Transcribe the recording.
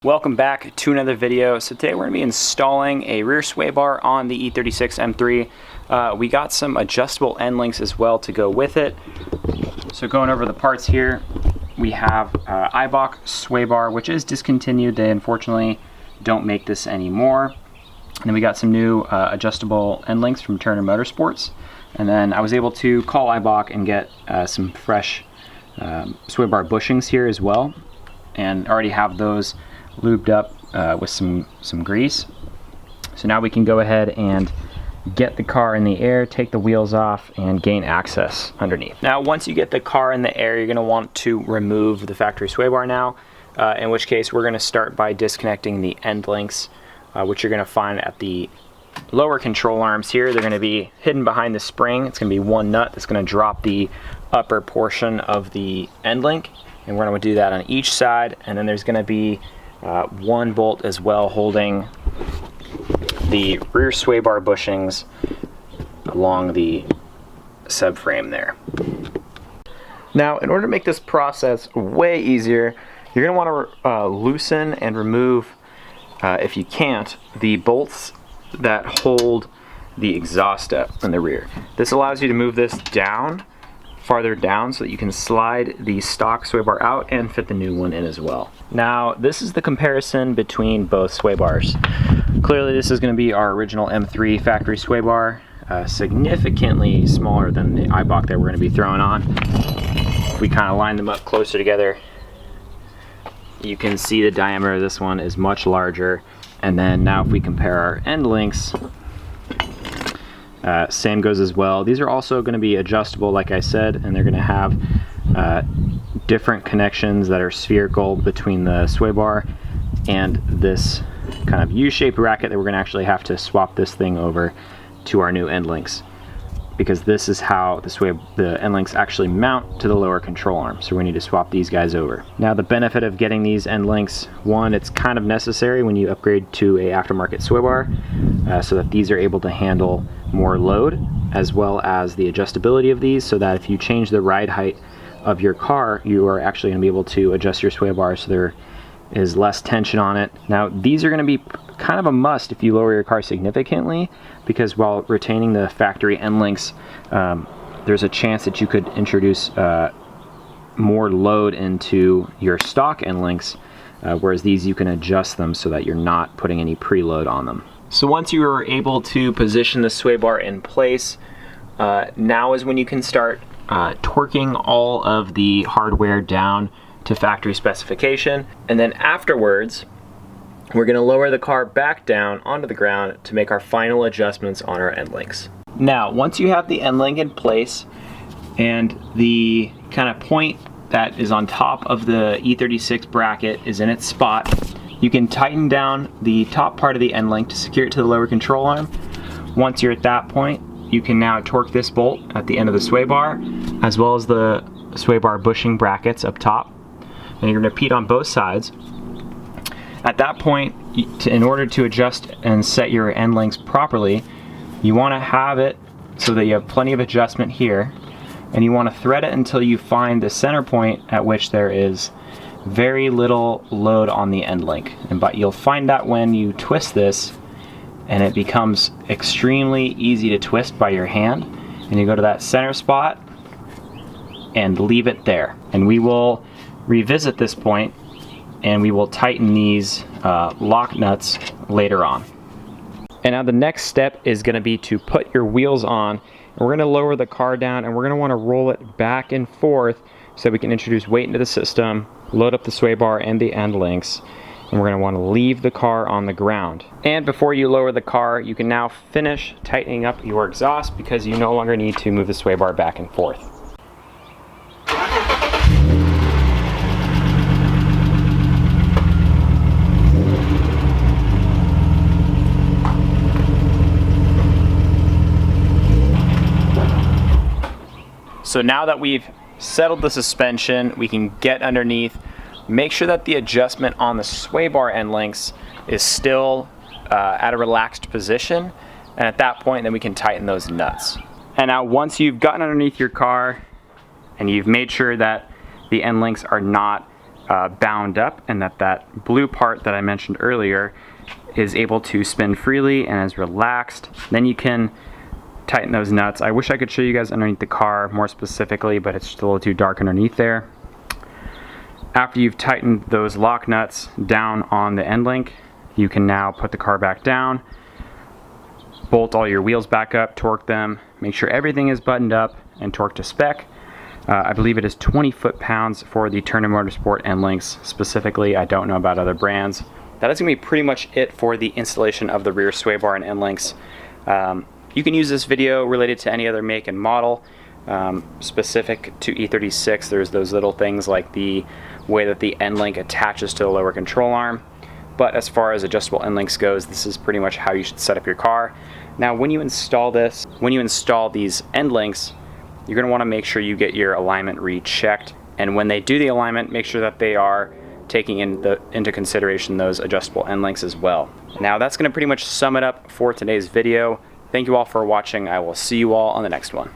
Welcome back to another video. So today we're going to be installing a rear sway bar on the E36 M3. We got some adjustable end links as well to go with it. So going over the parts here, we have Eibach sway bar, which is discontinued. They unfortunately don't make this anymore. And then we got some new adjustable end links from Turner Motorsports. And then I was able to call Eibach and get some fresh sway bar bushings here as well, and already have those lubed up with some grease. So now we can go ahead and get the car in the air, take the wheels off, and gain access underneath. Now once you get the car in the air, you're going to want to remove the factory sway bar now, in which case we're going to start by disconnecting the end links, which you're going to find at the lower control arms here. They're going to be hidden behind the spring. It's going to be one nut that's going to drop the upper portion of the end link, and we're going to do that on each side. And then there's going to be one bolt as well holding the rear sway bar bushings along the subframe there. Now, in order to make this process way easier, you're going to want to loosen and remove, if you can't, the bolts that hold the exhaust step in the rear. This allows you to move this down, farther down, so that you can slide the stock sway bar out and fit the new one in as well. Now, this is the comparison between both sway bars. Clearly, this is going to be our original M3 factory sway bar, significantly smaller than the Eibach that we're going to be throwing on. If we kind of line them up closer together, you can see the diameter of this one is much larger. And then now if we compare our end links, same goes as well. These are also going to be adjustable, like I said, and they're going to have different connections that are spherical between the sway bar and this kind of U-shaped bracket that we're going to actually have to swap this thing over to our new end links, because this is how the end links actually mount to the lower control arm. So we need to swap these guys over. Now, the benefit of getting these end links, one, it's kind of necessary when you upgrade to a aftermarket sway bar, so that these are able to handle more load, as well as the adjustability of these, so that if you change the ride height of your car, you are actually going to be able to adjust your sway bar so there is less tension on it. Now, these are going to be kind of a must if you lower your car significantly, because while retaining the factory end links, there's a chance that you could introduce more load into your stock end links, whereas these you can adjust them so that you're not putting any preload on them. So once you are able to position the sway bar in place, now is when you can start torquing all of the hardware down to factory specification, and then afterwards we're going to lower the car back down onto the ground to make our final adjustments on our end links. Now, once you have the end link in place and the kind of point that is on top of the E36 bracket is in its spot, you can tighten down the top part of the end link to secure it to the lower control arm. Once you're at that point, you can now torque this bolt at the end of the sway bar, as well as the sway bar bushing brackets up top. And you're going to repeat on both sides. At that point, in order to adjust and set your end links properly, you want to have it so that you have plenty of adjustment here, and you want to thread it until you find the center point at which there is very little load on the end link. But you'll find that when you twist this, and it becomes extremely easy to twist by your hand, and you go to that center spot and leave it there. And we will revisit this point, and we will tighten these lock nuts later on. And now the next step is going to be to put your wheels on, and we're going to lower the car down, and we're going to want to roll it back and forth so we can introduce weight into the system, load up the sway bar and the end links, and we're going to want to leave the car on the ground. And before you lower the car, you can now finish tightening up your exhaust, because you no longer need to move the sway bar back and forth. So now that we've settled the suspension, we can get underneath, make sure that the adjustment on the sway bar end links is still at a relaxed position, and at that point then we can tighten those nuts. And now once you've gotten underneath your car and you've made sure that the end links are not bound up, and that blue part that I mentioned earlier is able to spin freely and is relaxed. Then you can tighten those nuts. I wish I could show you guys underneath the car more specifically, but it's just a little too dark underneath there. After you've tightened those lock nuts down on the end link, you can now put the car back down, bolt all your wheels back up, torque them, make sure everything is buttoned up and torqued to spec. I believe it is 20 foot-pounds for the Turner Motorsport end links specifically. I don't know about other brands. That is going to be pretty much it for the installation of the rear sway bar and end links. You can use this video related to any other make and model. Specific to E36, there's those little things like the way that the end link attaches to the lower control arm. But as far as adjustable end links goes, this is pretty much how you should set up your car. Now when you install this, when you install these end links, you're going to want to make sure you get your alignment rechecked. And when they do the alignment, make sure that they are taking into consideration those adjustable end links as well. Now that's going to pretty much sum it up for today's video. Thank you all for watching. I will see you all on the next one.